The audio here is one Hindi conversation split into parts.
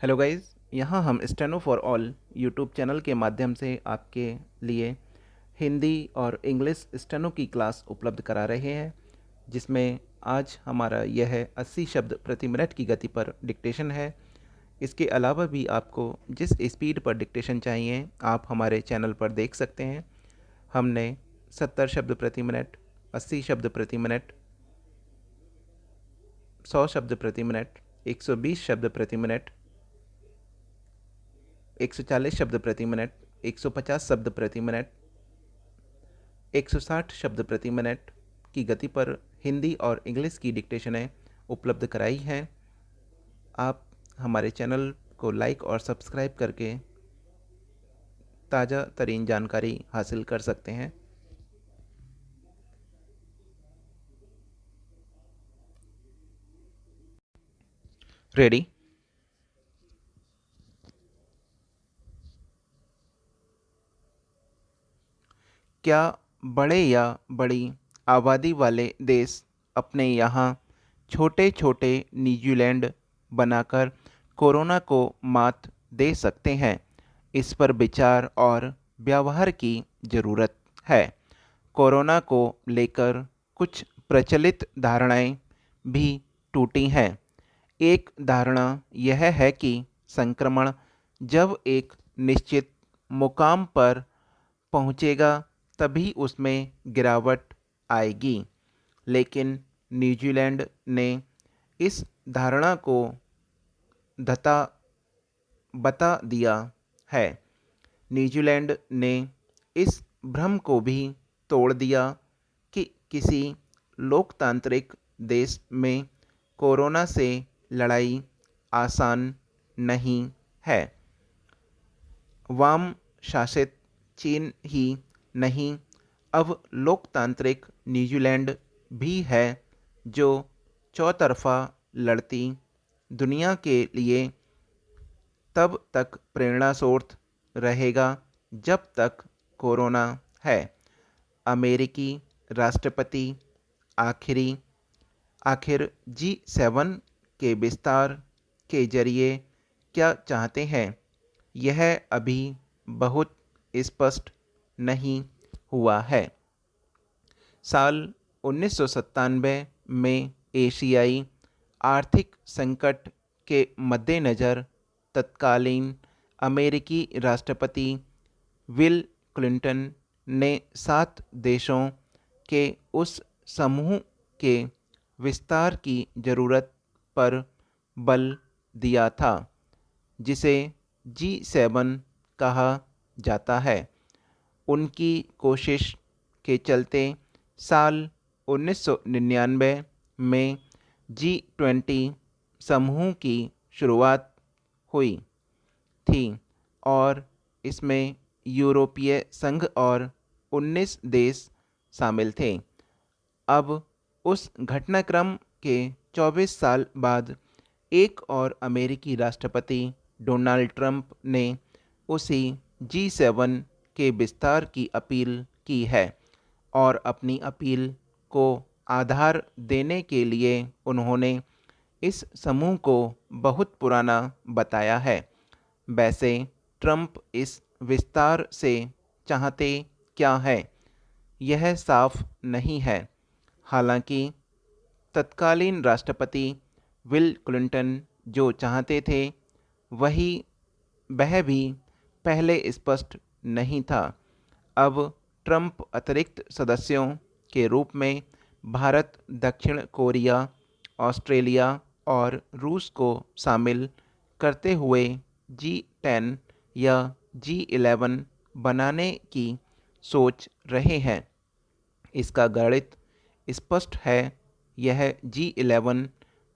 हेलो गाइस, यहाँ हम steno for all YouTube channel के माध्यम से आपके लिए हिंदी और इंग्लिश स्टेनो की क्लास उपलब्ध करा रहे हैं, जिसमें आज हमारा यह 80 शब्द प्रति मिनट की गति पर डिक्टेशन है। इसके अलावा भी आपको जिस स्पीड पर डिक्टेशन चाहिए आप हमारे चैनल पर देख सकते हैं। हमने 70 शब्द प्रति मिनट, 80 शब्द प्रति मिनट, 100 शब्द प्रति मिनट, 120 शब्द प्रति मिनट, 140 शब्द प्रति मिनट, 150 शब्द प्रति मिनट, 160 शब्द प्रति मिनट की गति पर हिंदी और इंग्लिश की डिक्टेशनें उपलब्ध कराई हैं। आप हमारे चैनल को लाइक और सब्सक्राइब करके ताज़ा तरीन जानकारी हासिल कर सकते हैं। रेडी? क्या बड़े या बड़ी आबादी वाले देश अपने यहाँ छोटे छोटे न्यूजीलैंड बनाकर कोरोना को मात दे सकते हैं? इस पर विचार और व्यवहार की ज़रूरत है। कोरोना को लेकर कुछ प्रचलित धारणाएं भी टूटी हैं। एक धारणा यह है कि संक्रमण जब एक निश्चित मुकाम पर पहुंचेगा तभी उसमें गिरावट आएगी, लेकिन न्यूजीलैंड ने इस धारणा को धता बता दिया है। न्यूजीलैंड ने इस भ्रम को भी तोड़ दिया कि किसी लोकतांत्रिक देश में कोरोना से लड़ाई आसान नहीं है। वाम शासित चीन ही नहीं, अब लोकतांत्रिक न्यूजीलैंड भी है जो चौतरफा लड़ती दुनिया के लिए तब तक प्रेरणा स्रोत रहेगा जब तक कोरोना है। अमेरिकी राष्ट्रपति आखिर G7 के विस्तार के जरिए क्या चाहते हैं, यह अभी बहुत स्पष्ट नहीं हुआ है। साल 1997 में एशियाई आर्थिक संकट के मद्देनज़र तत्कालीन अमेरिकी राष्ट्रपति बिल क्लिंटन ने 7 देशों के उस समूह के विस्तार की ज़रूरत पर बल दिया था जिसे G7 कहा जाता है। उनकी कोशिश के चलते साल 1999 में G20 समूह की शुरुआत हुई थी और इसमें यूरोपीय संघ और 19 देश शामिल थे। अब उस घटनाक्रम के 24 साल बाद एक और अमेरिकी राष्ट्रपति डोनाल्ड ट्रंप ने उसी G7 के विस्तार की अपील की है और अपनी अपील को आधार देने के लिए उन्होंने इस समूह को बहुत पुराना बताया है। वैसे ट्रंप इस विस्तार से चाहते क्या है, यह साफ नहीं है। हालांकि तत्कालीन राष्ट्रपति बिल क्लिंटन जो चाहते थे वह भी पहले स्पष्ट नहीं था। अब ट्रंप अतिरिक्त सदस्यों के रूप में भारत, दक्षिण कोरिया, ऑस्ट्रेलिया और रूस को शामिल करते हुए G10 या G11 बनाने की सोच रहे हैं। इसका गणित स्पष्ट है, यह G11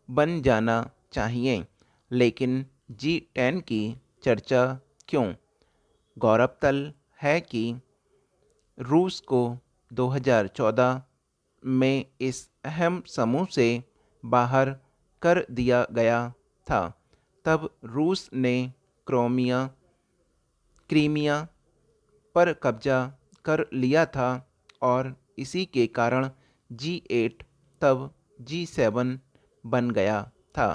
बन जाना चाहिए, लेकिन G10 की चर्चा क्यों? गौरतलब है कि रूस को 2014 में इस अहम समूह से बाहर कर दिया गया था। तब रूस ने क्रीमिया पर कब्जा कर लिया था और इसी के कारण G8 तब G7 बन गया था।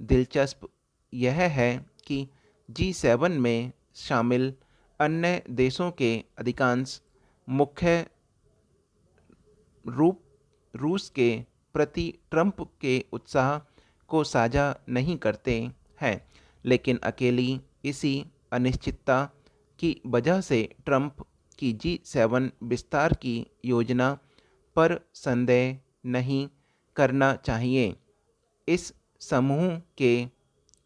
दिलचस्प यह है कि G7 में शामिल अन्य देशों के अधिकांश मुख्य रूप रूस के प्रति ट्रंप के उत्साह को साझा नहीं करते हैं, लेकिन अकेली इसी अनिश्चितता की वजह से ट्रंप की G7 विस्तार की योजना पर संदेह नहीं करना चाहिए। इस समूह के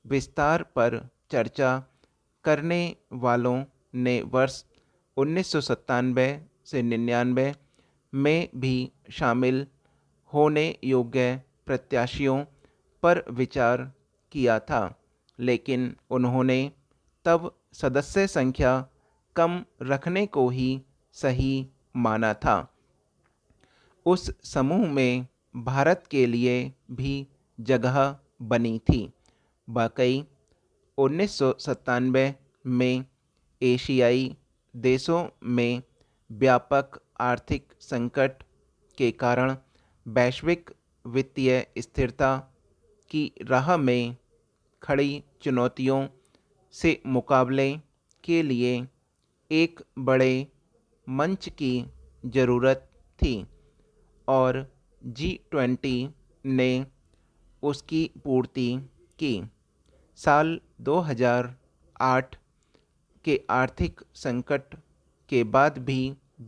विस्तार पर चर्चा करने वालों ने वर्ष 1997 से 99 में भी शामिल होने योग्य प्रत्याशियों पर विचार किया था, लेकिन उन्होंने तब सदस्य संख्या कम रखने को ही सही माना था। उस समूह में भारत के लिए भी जगह बनी थी। वाकई 1997 में एशियाई देशों में व्यापक आर्थिक संकट के कारण वैश्विक वित्तीय स्थिरता की राह में खड़ी चुनौतियों से मुकाबले के लिए एक बड़े मंच की ज़रूरत थी और G20 ने उसकी पूर्ति की। साल 2008 के आर्थिक संकट के बाद भी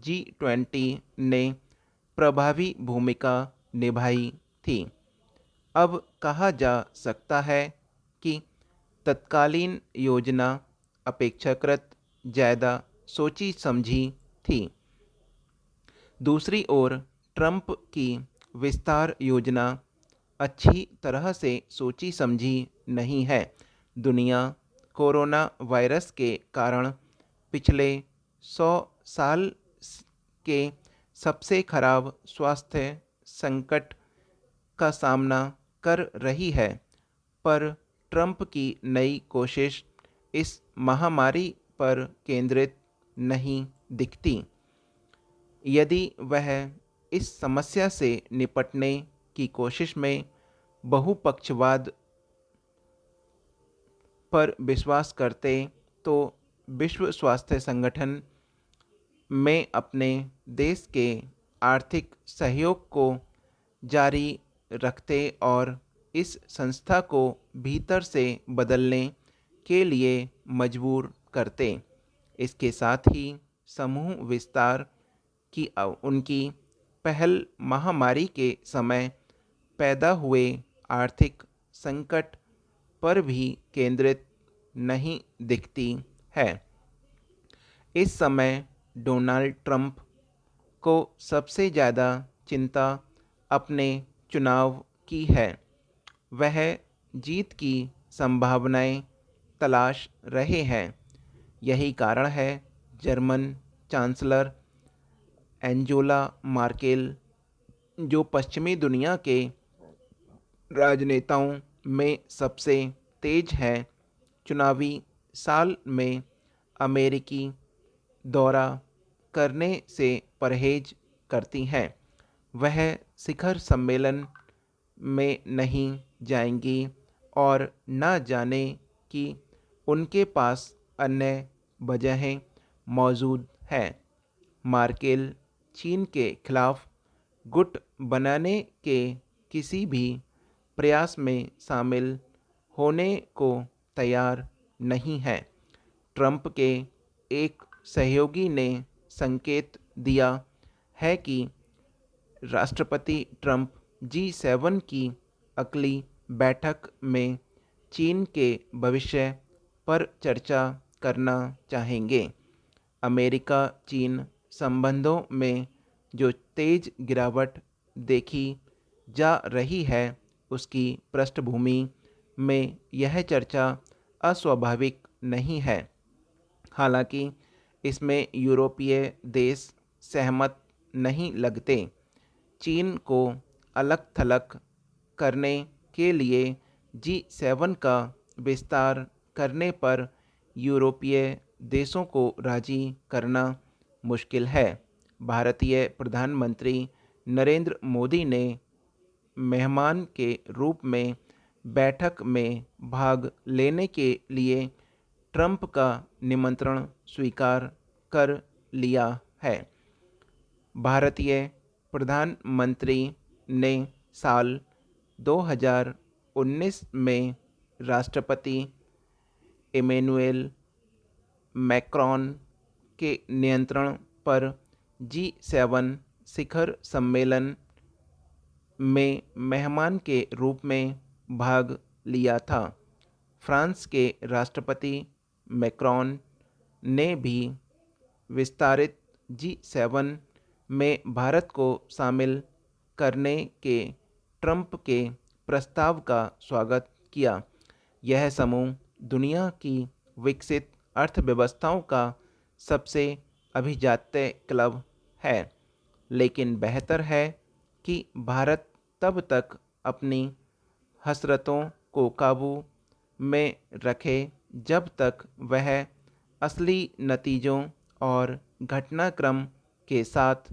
G20 ने प्रभावी भूमिका निभाई थी। अब कहा जा सकता है कि तत्कालीन योजना अपेक्षाकृत ज़्यादा सोची समझी थी। दूसरी ओर ट्रंप की विस्तार योजना अच्छी तरह से सोची समझी नहीं है। दुनिया कोरोना वायरस के कारण पिछले 100 साल के सबसे खराब स्वास्थ्य संकट का सामना कर रही है, पर ट्रंप की नई कोशिश इस महामारी पर केंद्रित नहीं दिखती। यदि वह इस समस्या से निपटने की कोशिश में बहुपक्षवाद पर विश्वास करते तो विश्व स्वास्थ्य संगठन में अपने देश के आर्थिक सहयोग को जारी रखते और इस संस्था को भीतर से बदलने के लिए मजबूर करते। इसके साथ ही समूह विस्तार की उनकी पहल महामारी के समय पैदा हुए आर्थिक संकट पर भी केंद्रित नहीं दिखती है। इस समय डोनाल्ड ट्रंप को सबसे ज़्यादा चिंता अपने चुनाव की है। वह जीत की संभावनाएं तलाश रहे हैं। यही कारण है जर्मन चांसलर एंजेला मर्केल, जो पश्चिमी दुनिया के राजनेताओं में सबसे तेज हैं, चुनावी साल में अमेरिकी दौरा करने से परहेज करती हैं। वह शिखर सम्मेलन में नहीं जाएंगी और न जाने कि उनके पास अन्य वजहें मौजूद हैं। मर्केल चीन के खिलाफ गुट बनाने के किसी भी प्रयास में शामिल होने को तैयार नहीं है। ट्रंप के एक सहयोगी ने संकेत दिया है कि राष्ट्रपति ट्रंप G7 की अगली बैठक में चीन के भविष्य पर चर्चा करना चाहेंगे। अमेरिका चीन संबंधों में जो तेज गिरावट देखी जा रही है, उसकी पृष्ठभूमि में यह चर्चा अस्वाभाविक नहीं है। हालांकि इसमें यूरोपीय देश सहमत नहीं लगते। चीन को अलग थलग करने के लिए G7 का विस्तार करने पर यूरोपीय देशों को राजी करना मुश्किल है। भारतीय प्रधानमंत्री नरेंद्र मोदी ने मेहमान के रूप में बैठक में भाग लेने के लिए ट्रंप का निमंत्रण स्वीकार कर लिया है। भारतीय प्रधानमंत्री ने साल 2019 में राष्ट्रपति इमैनुअल मैक्रोन के नियंत्रण पर G7 शिखर सम्मेलन में मेहमान के रूप में भाग लिया था। फ्रांस के राष्ट्रपति मैक्रोन ने भी विस्तारित G7 में भारत को शामिल करने के ट्रंप के प्रस्ताव का स्वागत किया। यह समूह दुनिया की विकसित अर्थव्यवस्थाओं का सबसे अभिजात्य क्लब है, लेकिन बेहतर है कि भारत तब तक अपनी हसरतों को काबू में रखे जब तक वह असली नतीजों और घटनाक्रम के साथ